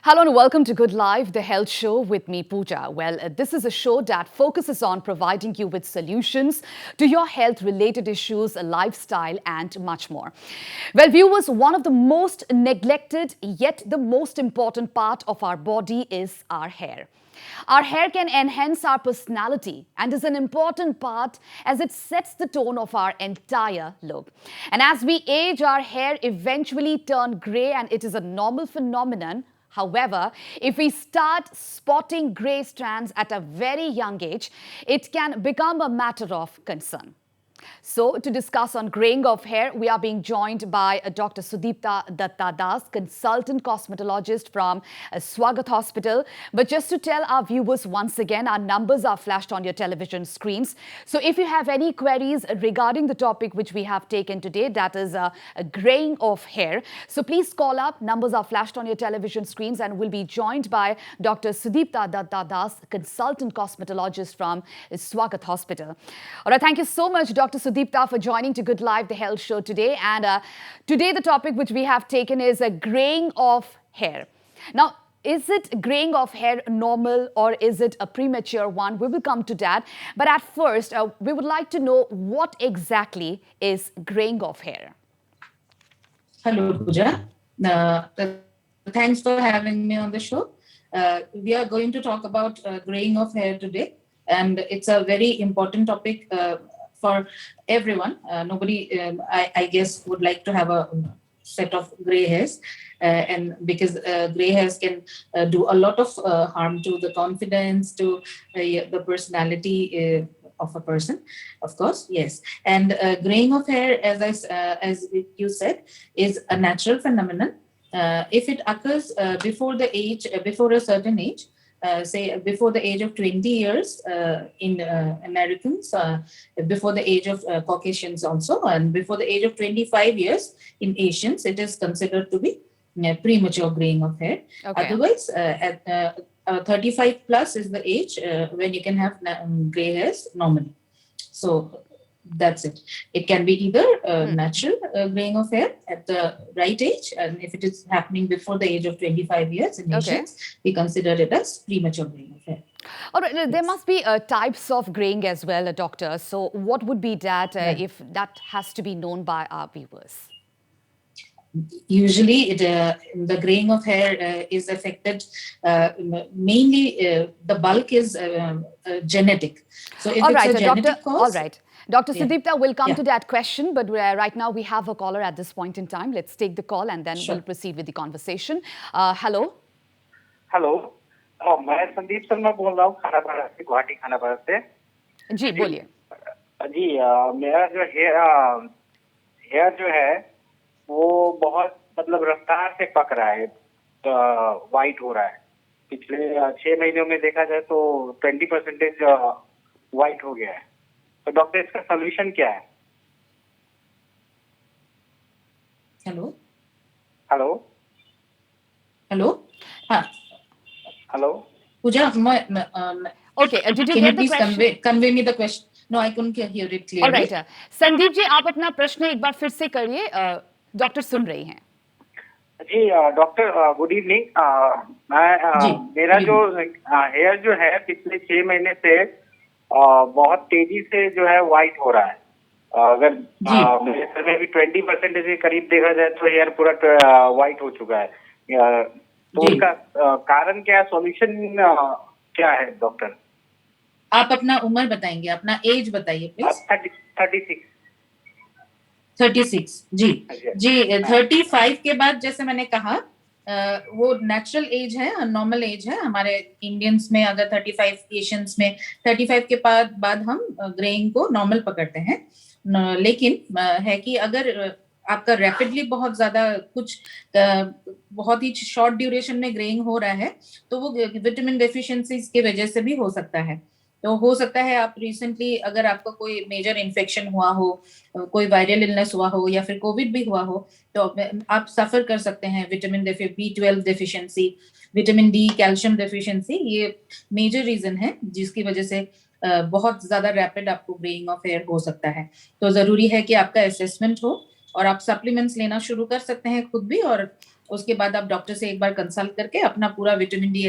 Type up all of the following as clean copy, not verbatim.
Hello and welcome to Good Life, the health show with me, Pooja. Well, this is a show that focuses on providing you with solutions to your health-related issues, lifestyle, and much more. Well, viewers, one of the most neglected yet the most important part of our body is our hair. Our hair can enhance our personality and is an important part as it sets the tone of our entire look. And as we age, our hair eventually turns grey, and it is a normal phenomenon. However, if we start spotting grey strands at a very young age, it can become a matter of concern. So, to discuss on graying of hair, we are being joined by Dr. Sudipta Datta Das, consultant cosmetologist from Swagat Hospital. But just to tell our viewers once again, our numbers are flashed on your television screens. So, if you have any queries regarding the topic which we have taken today, that is a graying of hair, so please call up. Numbers are flashed on your television screens, and we'll be joined by Dr. Sudipta Datta Das, consultant cosmetologist from Swagat Hospital. All right, thank you so much, Dr. Sudipta, for joining to Good Life, the health show today. And today the topic which we have taken is a graying of hair. Now, is it graying of hair normal or is it a premature one? We will come to that. But at first, we would like to know what exactly is graying of hair. Hello, Pooja. Thanks for having me on the show. We are going to talk about graying of hair today, and it's a very important topic for everyone. Nobody, I guess, would like to have a set of gray hairs, and because gray hairs can do a lot of harm to the confidence, to the personality of a person, of course, yes. And graying of hair, as you said, is a natural phenomenon. If it occurs before a certain age, say before the age of 20 years in Americans, before the age of Caucasians also, and before the age of 25 years in Asians, it is considered to be premature graying of hair. Okay. Otherwise, at 35 plus is the age when you can have gray hairs normally. So that's it. It can be either natural graying of hair at the right age, and if it is happening before the age of 25 years in Asians, we consider it as premature graying of hair. All right, yes. There must be types of graying as well, doctor. So what would be that if that has to be known by our viewers? Usually, the graying of hair is affected mainly. The bulk is genetic. So if it's a genetic cause, all right. Dr. Sudipta will come to that question, but right now we have a caller at this point in time. Let's take the call and then we'll proceed with the conversation. Hello. Hello, मैं संदीप शर्मा बोल रहा हूँ खानापाड़ा से, गुवाहाटी खानापाड़ा से। जी बोलिए। जी, मेरा जो hair जो है वो बहुत मतलब रफ्तार से पक रहा है, वाइट हो रहा है। पिछले 6 महीनों में देखा जाए तो 20% वाइट हो गया है। तो डॉक्टर, इसका सोल्यूशन क्या है? हेलो हेलो हेलो हाँ hello Pooja, okay, did you get the question? Convey me the question. No, I couldn't hear it clearly. All right, Sandeep ji, आप अपना प्रश्न एक बार फिर से करिए, डॉक्टर सुन रही हैं। जी डॉक्टर, गुड इवनिंग। मेरा जो हेयर जो है पिछले 6 महीने से बहुत तेजी से जो है वाइट हो रहा है। अगर मेरे सर में भी 20% के करीब देखा जाए तो हेयर पूरा वाइट हो चुका है। तो उसका कारण क्या है, सॉल्यूशन क्या है डॉक्टर? आप अपना उम्र बताएंगे, अपना एज बताइए प्लीज। 36 जी जी। 35 के बाद जैसे मैंने कहा वो नेचुरल एज है, नॉर्मल एज है हमारे इंडियंस में। अगर 35 एशियंस में 35 के बाद हम ग्रेइंग को नॉर्मल पकड़ते हैं। लेकिन है कि अगर आपका रैपिडली बहुत ज्यादा कुछ बहुत ही शॉर्ट ड्यूरेशन में ग्रेइंग हो रहा है तो वो विटामिन डेफिशिएंसीज की वजह से भी हो सकता है। तो हो सकता है आप रिसेंटली अगर आपका कोई मेजर इन्फेक्शन हुआ हो, कोई वायरल इलनेस हुआ हो या फिर कोविड भी हुआ हो, तो आप सफर कर सकते हैं vitamin B12 deficiency, vitamin D, calcium deficiency. ये मेजर रीजन है जिसकी वजह से बहुत ज्यादा रैपिड आपको ग्रेइंग ऑफ हेयर हो सकता है। तो जरूरी है कि आपका असेसमेंट हो और आप सप्लीमेंट्स लेना शुरू कर सकते हैं खुद भी, और उसके बाद आप डॉक्टर से एक बार कंसल्ट करके अपना पूरा विटामिन डी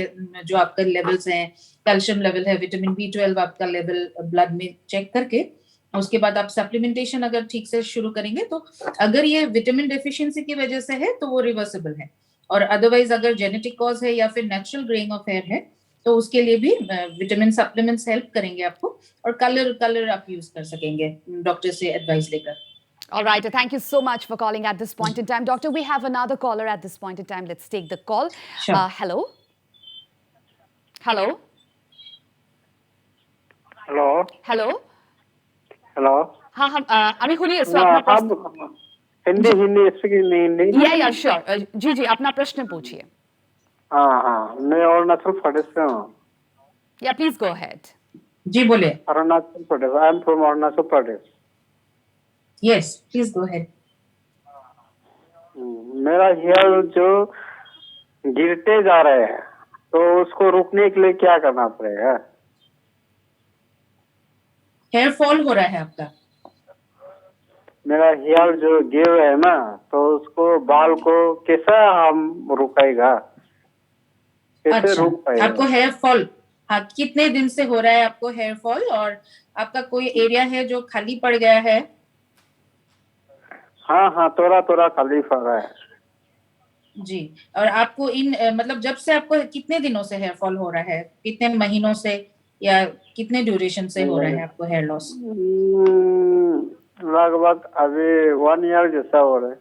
जो आपका लेवल्स हैं, कैल्शियम लेवल है, विटामिन B12 आपका लेवल ब्लड में चेक करके उसके बाद आप सप्लीमेंटेशन अगर ठीक से शुरू करेंगे तो अगर ये विटामिन डेफिशिएंसी की वजह से है तो वो रिवर्सिबल है, और अदरवाइज अगर जेनेटिक कॉज है या फिर नेचुरल ग्रेइंग ऑफ हेयर है तो उसके लिए भी विटामिन सप्लीमेंट्स हेल्प करेंगे आपको, और कलर आप यूज कर सकेंगे डॉक्टर से एडवाइस लेकर। All right. Thank you so much for calling at this point in time. Doctor, we have another caller at this point in time. Let's take the call. Sure. Hello? Hello? Hello Hello? Hello हाँ हम अभी सुनिए sir अपना प्रश्न। Hindi Hindi speaking Hindi या sure जी जी अपना प्रश्न पूछिए। हाँ हाँ मैं अरुणाचल प्रदेश से हूँ। या प्लीज गो अहेड। जी बोले। Arunachal Pradesh, I am from Arunachal Pradesh. Yes please go ahead. मेरा हेयर जो गिरते जा रहे हैं तो उसको रोकने के लिए क्या करना पड़ेगा? हेयर फॉल हो रहा है आपका? मेरा हेयर जो गिर रहे है ना तो उसको बाल को कैसे हम रुकाएगा, कैसे अच्छा, रोक पाएगा? आपको हेयर फॉल, हाँ कितने दिन से हो रहा है आपको हेयर फॉल, और आपका कोई एरिया है जो खाली पड़ गया है? हाँ हाँ थोड़ा थोड़ा खाली पड़ रहा है जी, और आपको इन मतलब जब से आपको कितने दिनों से हेयर फॉल हो रहा है, कितने महीनों से या कितने ड्यूरेशन से हो रहा है आपको हेयर लॉस? लगभग अभी 1 ईयर जैसा हो रहा है।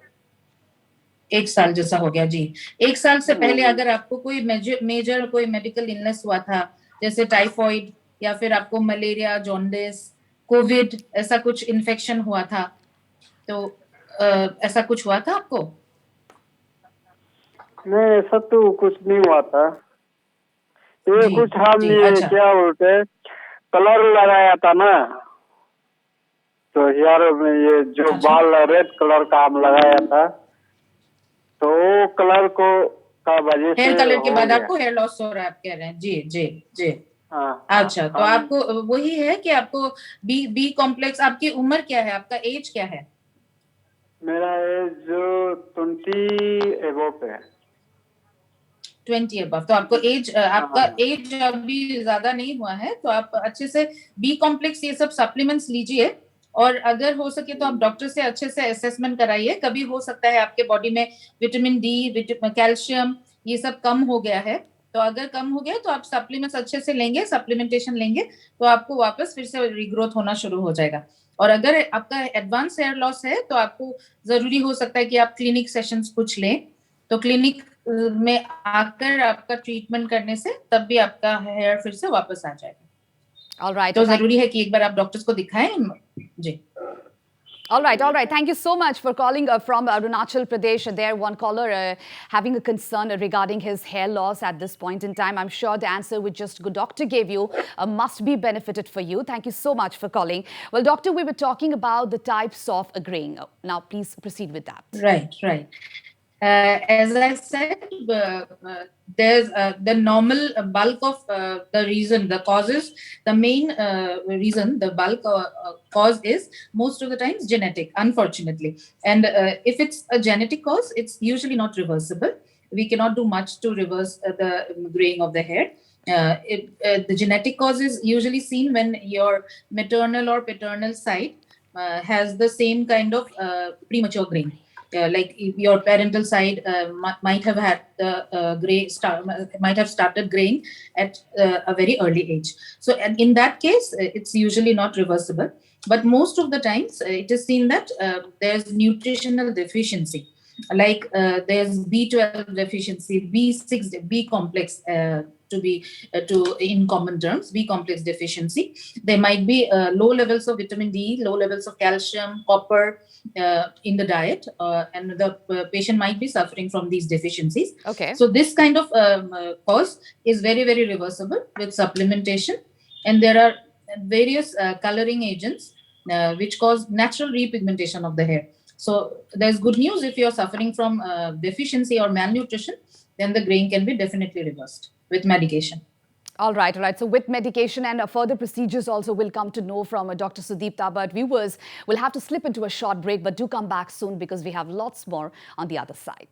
1 साल जैसा हो गया जी। 1 साल से पहले अगर आपको कोई मेजर कोई मेडिकल इलनेस हुआ था, जैसे टाइफॉइड या फिर आपको मलेरिया, जॉन्डिस, कोविड ऐसा कुछ इन्फेक्शन हुआ था, तो ऐसा कुछ हुआ था आपको? नहीं ऐसा तो कुछ नहीं हुआ था। ये कुछ हम अच्छा। क्या बोलते कलर लगाया था ना, तो हेयर में ये जो बाल रेड कलर का हम लगाया था तो वो कलर को का वजह से हेयर कलर के हो बाद गया। आपको हेयर लॉस हो रहा है आप कह रहे हैं? जी जी जी। हाँ, अच्छा, तो आपको वही है कि आपको बी कॉम्प्लेक्स, आपकी उम्र क्या है, आपका एज क्या है? मेरा एज 20 एबव है। 20 अबव, तो आपको एज आपका एज अभी ज्यादा नहीं हुआ है, तो आप अच्छे से बी कॉम्प्लेक्स ये सब सप्लीमेंट्स लीजिए, और अगर हो सके तो आप डॉक्टर से अच्छे से असेसमेंट कराइए। कभी हो सकता है आपके बॉडी में विटामिन डी, कैल्शियम ये सब कम हो गया है, तो अगर कम हो गया तो आप सप्लीमेंट्स अच्छे से लेंगे, सप्लीमेंटेशन लेंगे तो आपको वापस फिर से रिग्रोथ होना शुरू हो जाएगा। और अगर आपका एडवांस हेयर लॉस है तो आपको जरूरी हो सकता है कि आप क्लिनिक सेशंस कुछ लें, तो क्लिनिक में आकर आपका ट्रीटमेंट करने से तब भी आपका हेयर फिर से वापस आ जाएगा। All right. तो जरूरी है कि एक बार आप डॉक्टर्स को दिखाएं जी। All right. Thank you so much for calling from Arunachal Pradesh. There, one caller having a concern regarding his hair loss at this point in time. I'm sure the answer which just good doctor gave you must be benefited for you. Thank you so much for calling. Well, doctor, we were talking about the types of graying. Now, please proceed with that. Right. As I said, there's the normal bulk of the reason, the causes, the main reason, the bulk cause is most of the times genetic, unfortunately. And if it's a genetic cause, it's usually not reversible. We cannot do much to reverse the graying of the hair. The genetic cause is usually seen when your maternal or paternal side has the same kind of premature graying. Like your parental side might have had the might have started graying at a very early age. So in that case, it's usually not reversible. But most of the times, it is seen that there's nutritional deficiency. Like there's B12 deficiency, B6, B complex to in common terms, B complex deficiency. There might be low levels of vitamin D, low levels of calcium, copper in the diet, and the patient might be suffering from these deficiencies. Okay. So this kind of cause is very, very reversible with supplementation, and there are various coloring agents which cause natural repigmentation of the hair. So there's good news. If you're suffering from deficiency or malnutrition, then the graying can be definitely reversed with medication. All right. So with medication and further procedures also we'll come to know from Dr. Sudeepta. But viewers will have to slip into a short break, but do come back soon because we have lots more on the other side.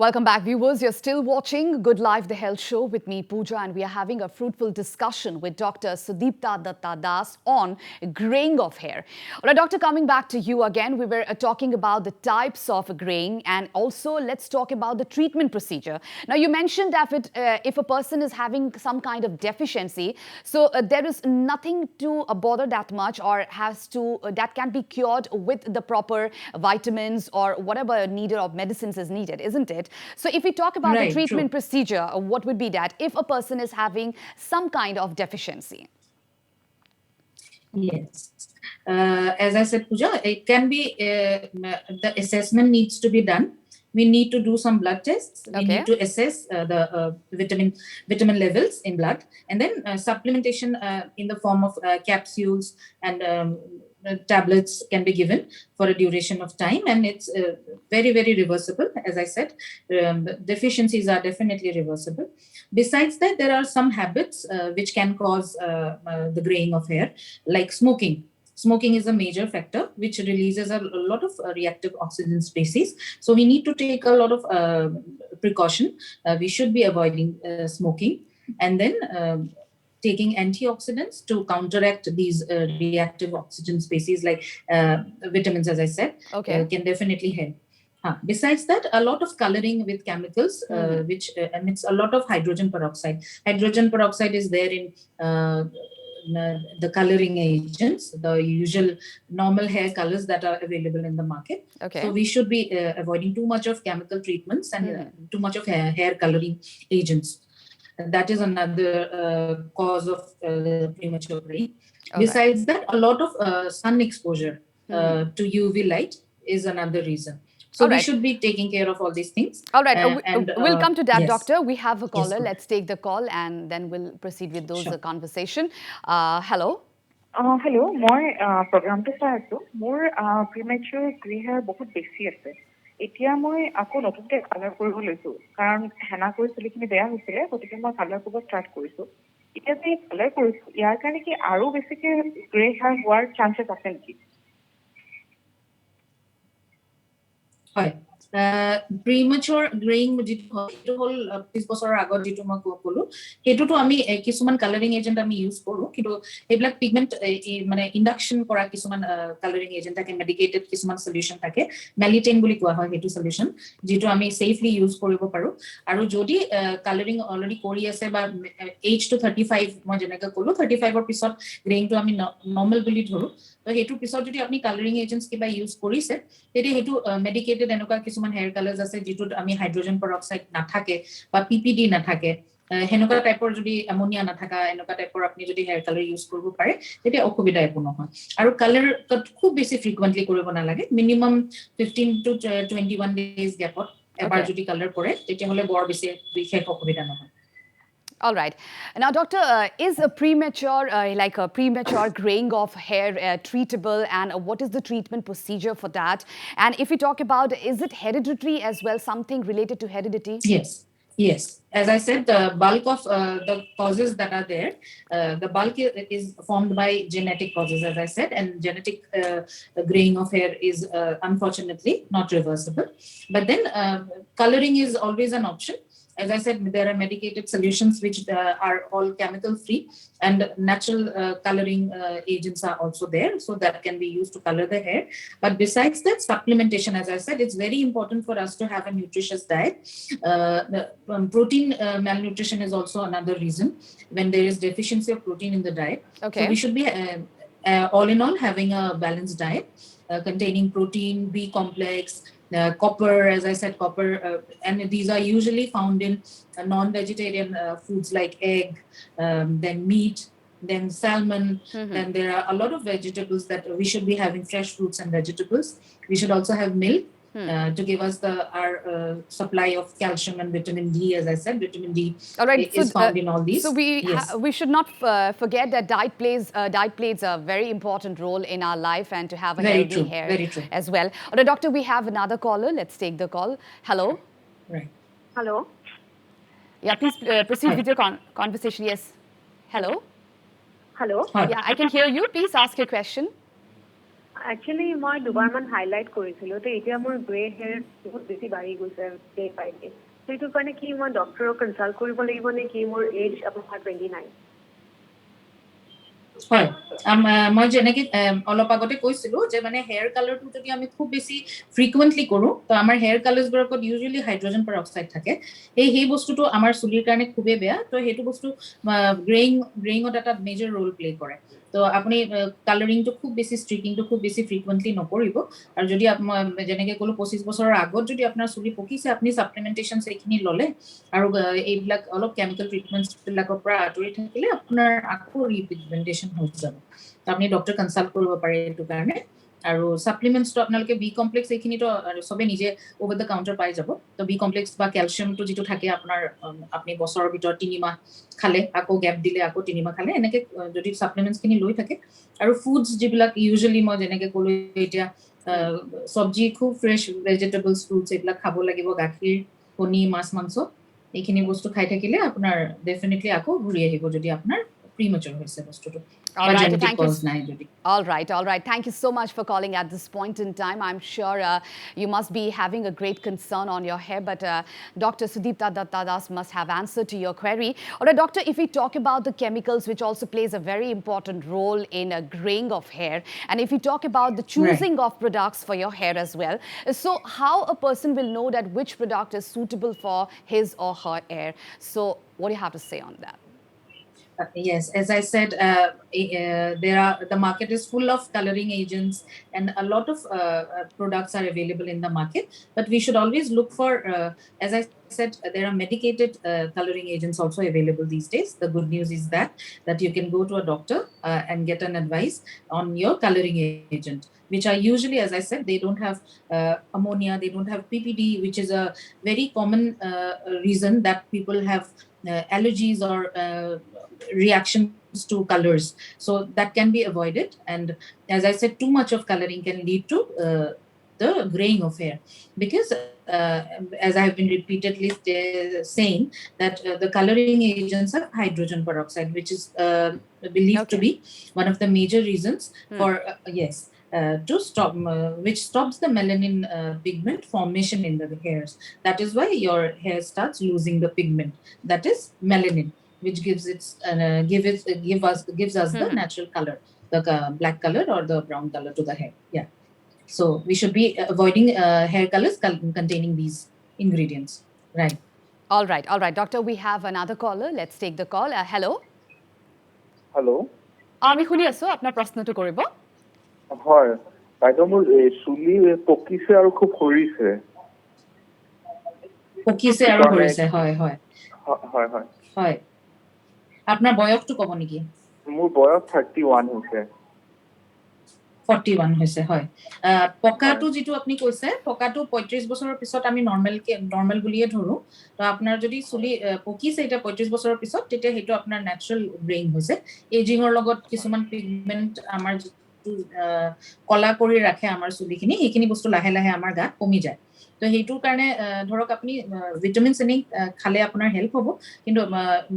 Welcome back, viewers. You're still watching Good Life, the Health Show with me, Pooja, and we are having a fruitful discussion with Dr. Sudipta Datta Das on graying of hair. All right, Doctor, coming back to you again, we were talking about the types of graying, and also let's talk about the treatment procedure. Now, you mentioned that if a person is having some kind of deficiency, so there is nothing to bother that much, or that can be cured with the proper vitamins or whatever needed of medicines is needed, isn't it? So if we talk about the treatment procedure, what would be that if a person is having some kind of deficiency? Yes. As I said, Pooja, it can be, the assessment needs to be done. We need to do some blood tests. We need to assess the vitamin levels in blood, and then supplementation in the form of capsules and tablets can be given for a duration of time, and it's very, very reversible. As I said, deficiencies are definitely reversible. Besides that, there are some habits which can cause the graying of hair, like smoking. Smoking is a major factor which releases a lot of reactive oxygen species. So we need to take a lot of precaution. We should be avoiding smoking, and then taking antioxidants to counteract these reactive oxygen species, like vitamins, as I said, can definitely help. Besides that, a lot of coloring with chemicals, which emits a lot of hydrogen peroxide. Hydrogen peroxide is there in the coloring agents, the usual normal hair colors that are available in the market. So we should be avoiding too much of chemical treatments and too much of hair coloring agents. That is another cause of premature graying. Besides that, a lot of sun exposure to UV light is another reason. So we should be taking care of all these things. All right, we'll come to that, Doctor. We have a caller. Yes, let's take the call and then we'll proceed with those conversation. Hello. Hello, মই প্ৰগ্ৰামটো চাই আছো। মোৰ প্ৰিমেচুৰ grey hair বহুত বেছি আছে। এতিয়া মই আকৌ নতুনকৈ কালাৰ কৰিব লৈছো, কাৰণ হেনা কৰি চুলিখিনি বেয়া হৈছিলে, গতিকে মই কালাৰ কৰিব ষ্টাৰ্ট কৰিছো। এতিয়া যে কালাৰ কৰিছো, ইয়াৰ কাৰণে কি আৰু বেছিকৈ গ্ৰে হেয়াৰ হোৱাৰ চান্সেছ আছে নেকি? হয়, প্ৰিমেচুৰ গ্ৰেইং যিটো হ'ল 30 বছৰৰ আগত যিটো মই ক'লো, সেইটোতো আমি কিছুমান কালাৰিং এজেণ্ট আমি ইউজ কৰোঁ, কিন্তু এইবিলাক পিগমেণ্ট মানে ইণ্ডাকশ্যন কৰা কিছুমান কালাৰিং এজেণ্ট থাকে, মেডিকেটেড কিছুমান চলিউশ্যন থাকে, মেলিটেন বুলি কোৱা হয় সেইটো চলিউশ্যন, যিটো আমি ছেফলি ইউজ কৰিব পাৰোঁ। আৰু যদি কালাৰিং অলৰেডি কৰি আছে বা এজ টু 35, মই যেনেকৈ ক'লো 35ৰ পিছত গ্ৰেইংটো আমি নৰ্মেল বুলি ধৰোঁ, তো সেইটোৰ পিছত যদি আপুনি কালাৰিং এজেণ্টছ কিবা ইউজ কৰিছে, তেতিয়া সেইটো মেডিকেটেড এনেকুৱা কিছুমান হেয়াৰ কালাৰ্ছ আছে যিটোত আমি হাইড্ৰজেন পেৰক্সাইড নাথাকে বা পিপিডি নাথাকে, সেনেকুৱা টাইপৰ যদি এমনিয়া নাথাকা এনেকুৱা টাইপৰ আপুনি যদি হেয়াৰ কালাৰ ইউজ কৰিব পাৰে, তেতিয়া অসুবিধা একো নহয়। আৰু কালাৰ খুব বেছি ফ্ৰিকুৱেণ্টলি কৰিব নালাগে, মিনিমাম 15 to 21 days গেপত এবাৰ যদি কালাৰ কৰে, তেতিয়াহ'লে বৰ বেছি বিশেষ অসুবিধা নহয়। All right. Now, Doctor, is a premature graying of hair treatable, and what is the treatment procedure for that? And if we talk about, is it hereditary as well, something related to heredity? Yes. As I said, the bulk of the causes that are there, the bulk is formed by genetic causes, as I said, and genetic graying of hair is unfortunately not reversible. But then coloring is always an option. As I said, there are medicated solutions which are all chemical free, and natural coloring agents are also there, so that can be used to color the hair. But besides that, supplementation, as I said, it's very important for us to have a nutritious diet. Protein malnutrition is also another reason when there is deficiency of protein in the diet. So we should be all in all having a balanced diet containing protein, B complex, copper, as I said, copper, and these are usually found in non-vegetarian foods like egg, then meat, then salmon, then there are a lot of vegetables that we should be having, fresh fruits and vegetables. We should also have milk, to give us our supply of calcium and vitamin D. As I said, vitamin D is found in all these. So we should not forget that diet plays a very important role in our life and to have a healthy hair as well. All right, doctor, we have another caller. Let's take the call. Hello. Right. Hello. Yeah, please proceed with your conversation. Yes. Hello. Hello. Yeah, I can hear you. Please ask your question. Actually, মই দুবাৰমান highlight কৰিছিলো তো এতিয়া মোৰ grey hair বহুত বেছি বাঢ়ি গৈছে ডে বাই ডে তো এইটো কাৰণে কি মই ডক্টৰক কনসাল্ট কৰিব লাগিব নে কি মোৰ এজ আপোনাৰ 29 হয় মই যেনেকৈ অলপ আগতে কৈছিলো যে মানে হেয়াৰ কালাৰটো যদি আমি খুব বেছি ফ্ৰিকুৱেন্টলি কৰো তো আমাৰ হেয়াৰ কালাৰ্ছবোৰত ইউজুৱেলি হাইড্ৰজেন পেৰক্সাইড থাকে সেই বস্তুটো আমাৰ চুলিৰ কাৰণে খুবেই বেয়া তো সেইটো বস্তু গ্ৰেইঙত এটা মেজৰ ৰোল প্লে কৰে তো আপুনি কালাৰিংটো খুব বেছি ষ্ট্ৰিকিংটো খুব বেছি ফ্ৰিকুৱেন্টলি নকৰিব আৰু যদি যেনেকৈ ক'লো 25 বছৰৰ আগত যদি আপোনাৰ চুলি পকিছে আপুনি সাপ্লিমেন্টেশনছ এইখিনি ললে আৰু এইবিলাক অলপ কেমিকেল ট্ৰিটমেন্টছবিলাকৰ পৰা আঁতৰি থাকিলে আপোনাৰ আকৌ ৰিপিগমেন্টেশন হৈ যাব তো আপুনি ডক্টৰ কনসাল্ট কৰিব পাৰে এইটো কাৰণে আৰু সাপ্লিমেন্টছটো আপোনালোকে বি কমপ্লেক্স এইখিনিতো সবে নিজে ওভাৰ দ্য কাউন্টাৰ পাই যাব তো বি কমপ্লেক্স বা ক্যালসিয়ামটো যেটো থাকে আপোনাৰ আপুনি বছৰৰ ভিতৰত 3 মাহ খালে আকৌ গ্যাপ দিলে আকৌ 3 মাহ খালে এনেকে যদি সাপ্লিমেন্টছ খিনি লৈ থাকে আৰু ফুডছ যিবিলাক ইউজুৱেলি মই যেনেকে ক'লো এতিয়া সবজি খুব ফ্ৰেশ ভেজিটেবলছ ফ্ৰুটছ এইবিলাক খাব লাগিব গাখীৰ কণী মাছ মাংস এইখিনি বস্তু খাই থাকিলে আপোনাৰ ডেফিনেটলি আকৌ ঘূৰি আহিব যদি আপোনাৰ premature হৈছে বস্তুটো All right. Thank you so much for calling at this point in time. I'm sure you must be having a great concern on your hair, but Dr. Sudipta Dattadas must have answered to your query. All right, doctor, if we talk about the chemicals, which also plays a very important role in graying of hair, and if we talk about the choosing of products for your hair as well, so how a person will know that which product is suitable for his or her hair? So what do you have to say on that? Yes, as I said, the market is full of coloring agents and a lot of products are available in the market. But we should always look for, as I said, there are medicated coloring agents also available these days. The good news is that you can go to a doctor and get an advice on your coloring agent, which are usually, as I said, they don't have ammonia, they don't have PPD, which is a very common reason that people have allergies or reactions to colors, so that can be avoided. And as I said, too much of coloring can lead to the graying of hair, because as I have been repeatedly saying that the coloring agents are hydrogen peroxide, which is believed to be one of the major reasons for to stop which stops the melanin pigment formation in the hairs. That is why your hair starts losing the pigment, that is melanin, which gives us the natural color, the black color or the brown color to the hair. So we should be avoiding hair colors containing these ingredients. Right. All right, doctor, we have another caller. Let's take the call. Hello. আমি শুনি আছো, আপোনাৰ প্ৰশ্নটো কৰিব। হয় বাইদেউ, মোৰ চুলি পকিছে আৰু খুব সৰিছে। হয় আপোনাৰ বয়সটো কব নেকি? মোৰ বয়স 31 হৈছে। 41 হৈছে, হয়। পকাটো যেটো আপুনি কৈছে, পকাটো 35 বছৰৰ পিছত আমি নৰ্মাল বুলিয়ে ধৰো। তো আপোনাৰ যদি চুলি পকিছে এটা 35 বছৰৰ পিছত, তেতিয়া হেটো আপোনাৰ ন্যাচাৰাল গ্ৰেইং হৈছে। এজিংৰ লগত কিছুমান পিগমেন্ট আমাৰ কলা কৰি ৰাখে আমাৰ চুলিখিনি, সেইখিনি বস্তু লাহে লাহে আমাৰ গাত কমি যায়। তো হেইটোৰ কাৰণে ধৰক আপুনি ভিটামিন চিনি খালে আপোনাৰ হেল্প হ'ব, কিন্তু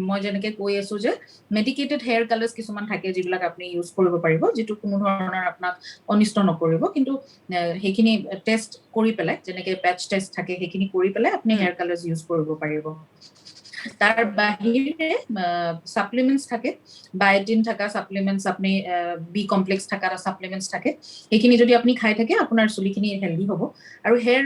মই যেনেকে কৈ আছো যে মেডিকেটেড হেয়াৰ কালাৰ্ছ কিছুমান থাকে যিবিলাক আপুনি ইউজ কৰিব পাৰিব, যেটো কোনো ধৰণৰ আপোনাক অনিষ্ট নকৰিব, কিন্তু হেখিনি টেষ্ট কৰি পেলাই, যেনেকে প্যাচ টেষ্ট থাকে হেখিনি কৰি পেলাই আপুনি হেয়াৰ কালাৰ্ছ ইউজ কৰিব পাৰিব। তাৰ বাহিৰে সাপ্লিমেন্টস থাকে, বায়োটিন থাকা সাপ্লিমেন্টস, আপনি বি কমপ্লেক্স থাকা সাপ্লিমেন্টস থাকে, এইখিনি যদি আপনি খাই থাকে আপোনাৰ চুলিখিনি হেলদি হ'ব। আৰু হেয়াৰ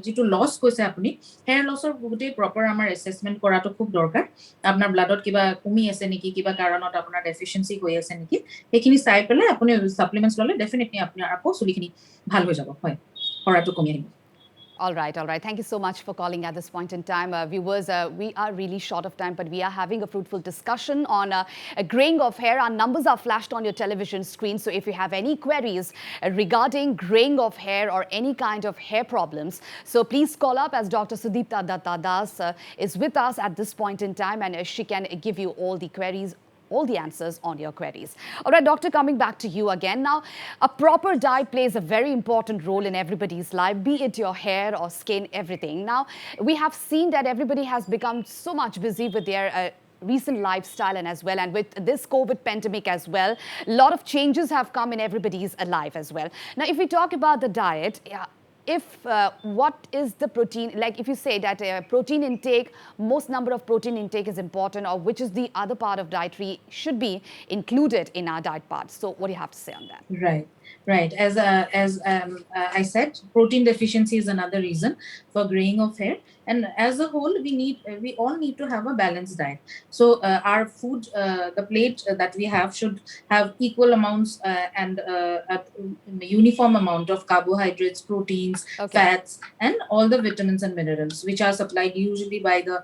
যেটো লস কৈছে আপনি, হেয়াৰ লসৰ গুটে প্ৰপাৰ আমাৰ এসেসমেন্ট কৰাটো খুব দৰকাৰ। আপোনাৰ ব্লাডত কিবা কমি আছে নেকি, কিবা কাৰণত আপোনাৰ ডেফিচিয়েন্সি হৈ আছে নেকি, এইখিনি চাই পেলাই আপুনি সাপ্লিমেন্টস ললে ডেফিনেটলি আপোনাৰ আকৌ চুলিখিনি ভাল হৈ যাব, হয়, হৰাটো কমি আহিব। All right, all right. Thank you so much for calling at this point in time. Viewers, we are really short of time, but we are having a fruitful discussion on graying of hair. Our numbers are flashed on your television screen. So if you have any queries regarding graying of hair or any kind of hair problems, so please call up, as Dr. Sudipta Datta Das is with us at this point in time, and she can give you all the queries, all the answers on your queries. All right, doctor, coming back to you again. Now, a proper diet plays a very important role in everybody's life, be it your hair or skin, everything. Now, we have seen that everybody has become so much busy with their recent lifestyle and as well, and with this COVID pandemic as well, a lot of changes have come in everybody's life as well. Now, if we talk about the diet, if what is the protein, like if you say that protein intake, most number of protein intake is important, or which is the other part of dietary should be included in our diet part. So what do you have to say on that? Right, right. As I said, protein deficiency is another reason for graying of hair. And as a whole, we all need to have a balanced diet. So our food, the plate that we have should have equal amounts and a uniform amount of carbohydrates, proteins, fats, and all the vitamins and minerals, which are supplied usually by the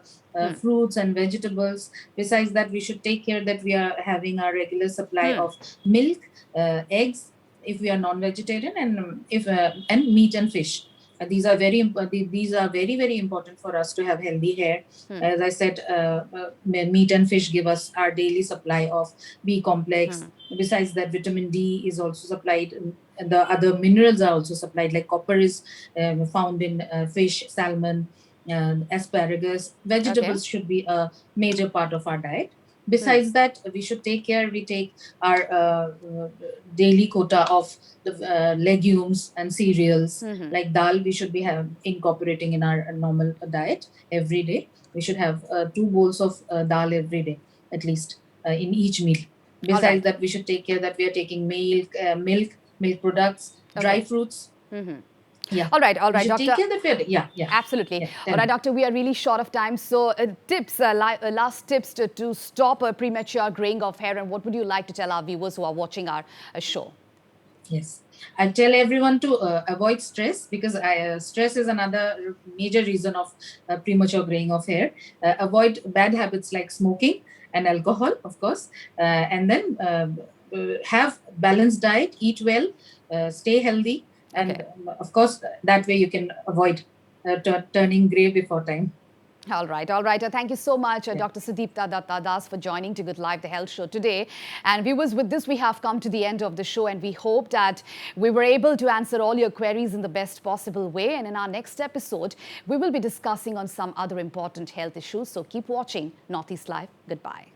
fruits and vegetables. Besides that, we should take care that we are having our regular supply of milk, eggs, if we are non-vegetarian, and and meat and fish. These are very very important for us to have healthy hair. As I said, meat and fish give us our daily supply of B complex. Besides that, vitamin D is also supplied. The other minerals are also supplied, like copper is found in fish, salmon, asparagus. Vegetables should be a major part of our diet. Besides that, we should take our daily quota of the legumes and cereals, like dal. We should be incorporating in our normal diet every day. We should have 2 bowls of dal every day, at least in each meal. Besides that, we should take care that we are taking milk products, dry fruits. Yeah. All right, doctor. Take care that yeah. Absolutely. Yeah, all right, doctor, we are really short of time. So tips, last tips to stop premature graying of hair, and what would you like to tell our viewers who are watching our show? Yes, I tell everyone to avoid stress, because stress is another major reason of premature graying of hair. Avoid bad habits like smoking and alcohol, of course, and then have balanced diet, eat well, stay healthy. And of course, that way you can avoid turning grey before time. All right. Thank you so much, Dr. Sudipta Datta Das, for joining To Good Life, the health show today. And viewers, with this, we have come to the end of the show, and we hope that we were able to answer all your queries in the best possible way. And in our next episode, we will be discussing on some other important health issues. So keep watching Northeast Live. Goodbye.